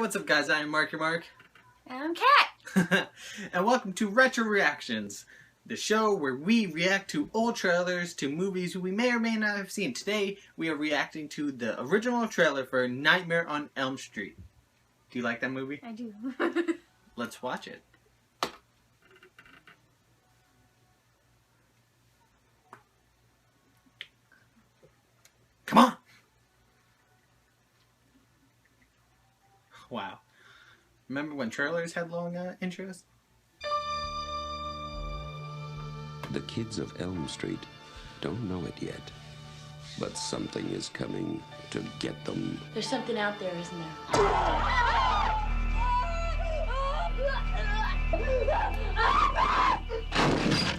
What's up, guys? I am Marquee Marc. And I'm Kat. And welcome to Retro Reactions, the show where we react to old trailers to movies we may or may not have seen. Today, we are reacting to the original trailer for Nightmare on Elm Street. Do you like that movie? I do. Let's watch it. Come on! Wow. Remember when trailers had long intros? The kids of Elm Street don't know it yet, but something is coming to get them. There's something out there, isn't there?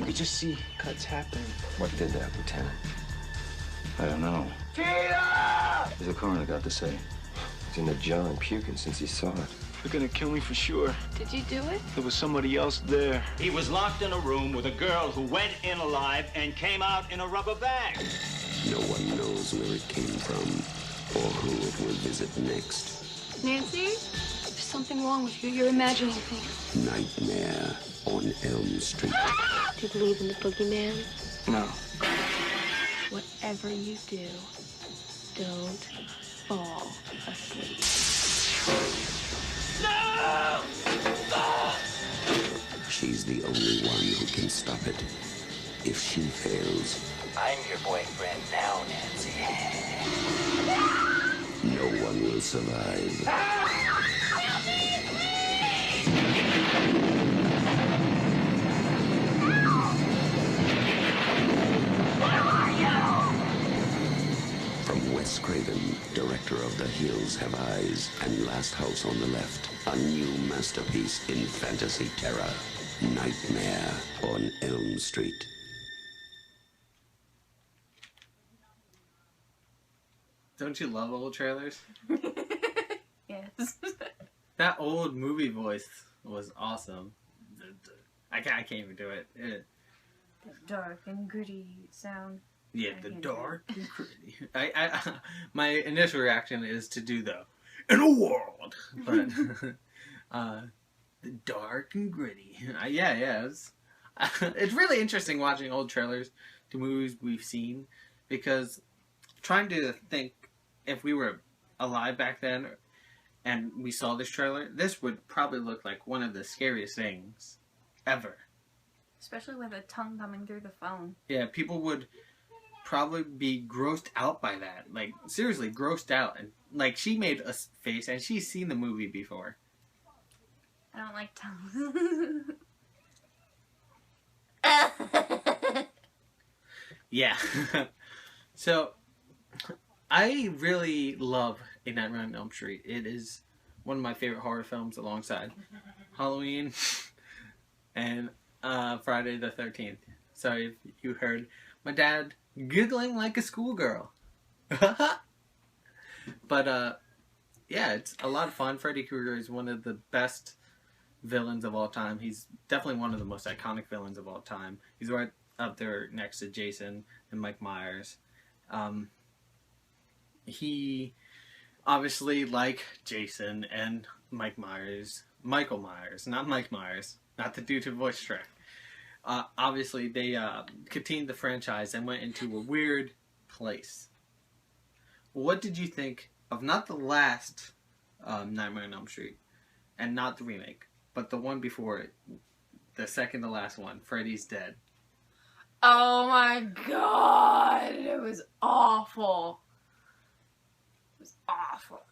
You just see cuts happen. What did that, Lieutenant? I don't know. There's a coroner got to say. He's in the jar and puking since he saw it. They're gonna kill me for sure. Did you do it? There was somebody else there. He was locked in a room with a girl who went in alive and came out in a rubber bag. No one knows where it came from or who it will visit next. Nancy? There's something wrong with you. You're imagining things. Nightmare on Elm Street. Do you believe in the boogeyman? No. Whatever you do, don't fall asleep. She's the only one who can stop it. If she fails, I'm your boyfriend now, Nancy. no one will survive. From Wes Craven, director of The Hills Have Eyes and Last House on the Left, a new masterpiece in fantasy terror, Nightmare on Elm Street. Don't you love old trailers? Yes. That old movie voice was awesome. I can't even do it. The dark and gritty sound. Yeah, the dark and gritty. My initial reaction is to do the "in a world," but the dark and gritty. Yeah. It's really interesting watching old trailers to movies we've seen, because trying to think if we were alive back then and we saw this trailer, this would probably look like one of the scariest things ever. Especially with a tongue coming through the phone. Yeah, people would probably be grossed out by that. Like, seriously, grossed out. And like, she made a face, and she's seen the movie before. I don't like tongues. Yeah. So, I really love A Nightmare on Elm Street. It is one of my favorite horror films, alongside Halloween and Friday the 13th. Sorry if you heard my dad giggling like a schoolgirl. But yeah, it's a lot of fun. Freddy Krueger is one of the best villains of all time. He's definitely one of the most iconic villains of all time. He's right up there next to Jason and Mike Myers. He obviously, like Jason and Mike Myers, Michael Myers, not Mike Myers, not the dude who voiced Shrek. Obviously, they continued the franchise and went into a weird place. What did you think of not the last Nightmare on Elm Street, and not the remake, but the one before it, the second to last one, Freddy's Dead? Oh my god! It was awful. It was awful.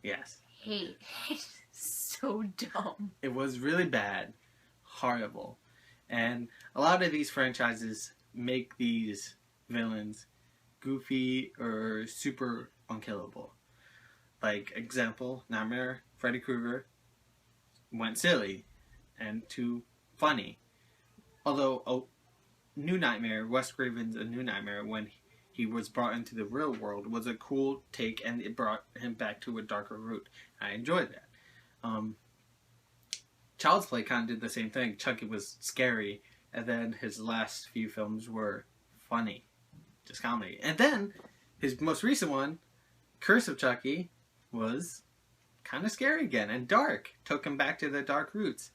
Yes. Hate it. So dumb. It was really bad, horrible. And a lot of these franchises make these villains goofy or super unkillable. Like, example, Nightmare, Freddy Krueger went silly and too funny. Although New Nightmare, Wes Craven's A New Nightmare, when he was brought into the real world, was a cool take, and it brought him back to a darker root. I enjoyed that. Child's Play kind of did the same thing. Chucky was scary, and then his last few films were funny, just comedy. And then his most recent one, Curse of Chucky, was kind of scary again and dark. Took him back to the dark roots.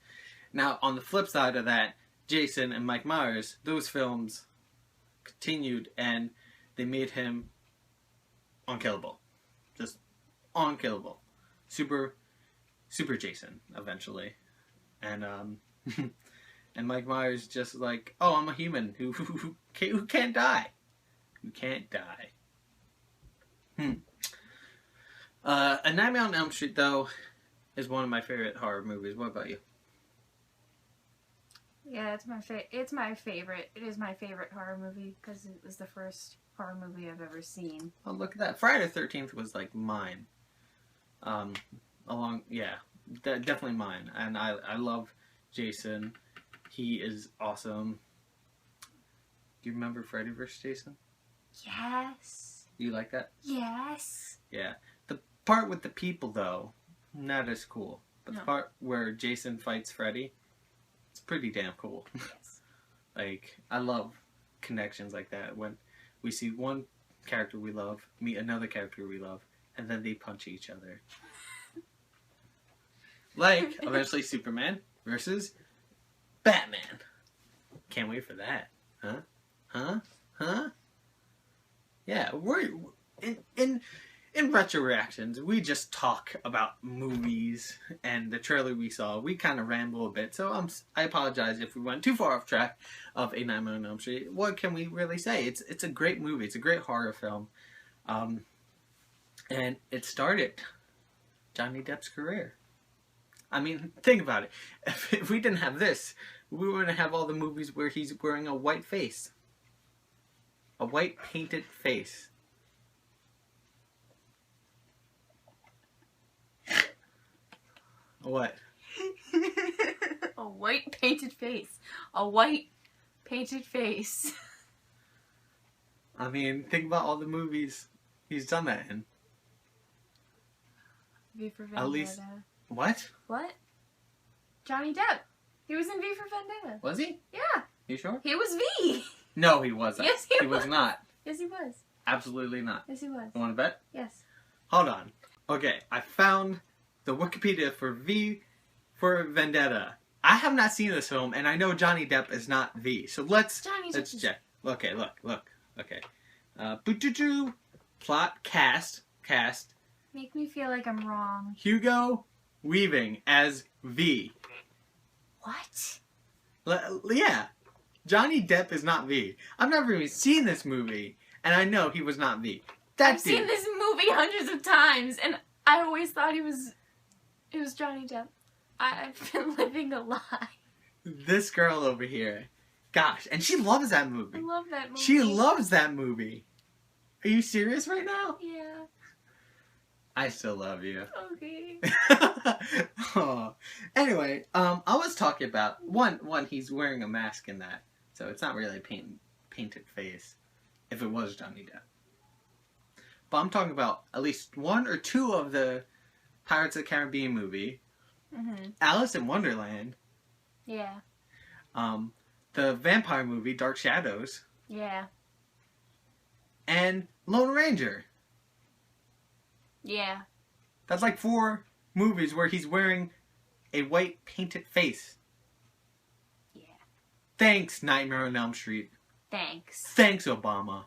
Now, on the flip side of that, Jason and Mike Myers, those films continued and they made him unkillable. Just unkillable. Super Jason, eventually. And, and Mike Myers just like, oh, I'm a human who can't die. Who can't die. A Nightmare on Elm Street, though, is one of my favorite horror movies. What about you? Yeah, it's my favorite. It is my favorite horror movie because it was the first horror movie I've ever seen. Oh, look at that. Friday the 13th was like mine. Definitely mine. And I love Jason. He is awesome. Do you remember Freddy vs. Jason? Yes. You like that? Yes. Yeah. The part with the people, though, not as cool. But No. the part where Jason fights Freddy, it's pretty damn cool. Yes. Like, I love connections like that. When we see one character we love meet another character we love, and then they punch each other. Like, eventually Superman versus Batman. Can't wait for that. Huh? Yeah, we're in retro reactions, we just talk about movies and the trailer we saw. We kind of ramble a bit, so I apologize if we went too far off track of A Nightmare on Elm Street. What can we really say? It's a great movie. It's a great horror film, and it started Johnny Depp's career. I mean, think about it. If we didn't have this, we wouldn't have all the movies where he's wearing a white face. A white painted face. What? A white painted face. A white painted face. I mean, think about all the movies he's done that in. V for Vendetta. At least... What? What? Johnny Depp. He was in V for Vendetta. Was he? Yeah. You sure? He was V. No, he wasn't. Yes, he was not. Yes, he was. Absolutely not. Yes, he was. You want to bet? Yes. Hold on. Okay, I found the Wikipedia for V for Vendetta. I have not seen this film, and I know Johnny Depp is not V. So let's check. Okay, look. Okay. Plot, cast. Make me feel like I'm wrong. Hugo Weaving as V. What? Yeah. Johnny Depp is not V. I've never even seen this movie, and I know he was not V. I've seen this movie hundreds of times, and I always thought it was Johnny Depp. I've been living a lie. This girl over here. Gosh, and she loves that movie. I love that movie. She loves that movie. Are you serious right now? Yeah. I still love you. Okay. Oh. Anyway, I was talking about one. He's wearing a mask in that, so it's not really a painted face. If it was Johnny Depp, but I'm talking about at least one or two of the Pirates of the Caribbean movie, Alice in Wonderland. Yeah. The vampire movie Dark Shadows. Yeah. And Lone Ranger. Yeah. That's like 4 movies where he's wearing a white painted face. Yeah. Thanks, Nightmare on Elm Street. Thanks. Thanks, Obama.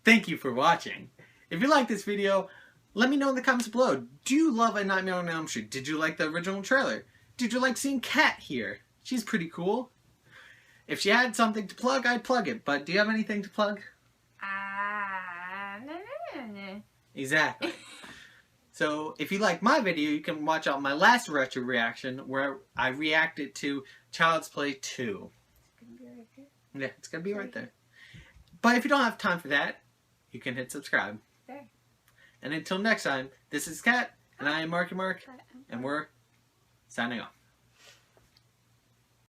Thank you for watching. If you like this video, let me know in the comments below. Do you love A Nightmare on Elm Street? Did you like the original trailer? Did you like seeing Kat here? She's pretty cool. If she had something to plug, I'd plug it. But do you have anything to plug? No. Exactly. So, if you like my video, you can watch out my last retro reaction where I reacted to Child's Play 2. Yeah, it's going to be right there. But if you don't have time for that, you can hit subscribe. There. And until next time, this is Kat, and I am Marquee Marc, and we're signing off.